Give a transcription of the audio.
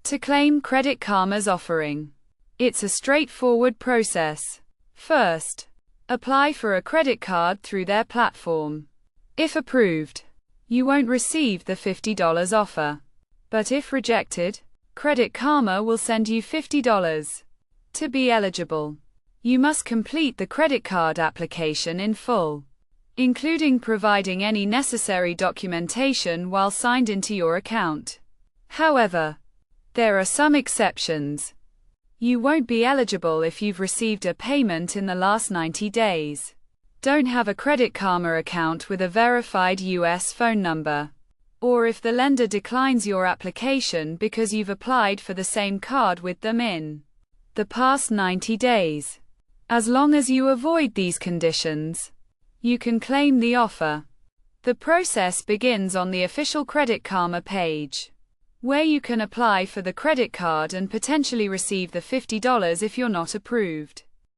To claim Credit Karma's offering. It's a straightforward process. First, apply for a credit card through their platform. If approved, you won't receive the $50 offer. But if rejected, Credit Karma will send you $50. To be eligible, you must complete the credit card application in full, including providing any necessary documentation while signed into your account. However, there are some exceptions. You won't be eligible if you've received a payment in the last 90 days, don't have a Credit Karma account with a verified US phone number, or if the lender declines your application because you've applied for the same card with them in the past 90 days. As long as you avoid these conditions, you can claim the offer. The process begins on the official Credit Karma page, where you can apply for the credit card and potentially receive the $50 if you're not approved.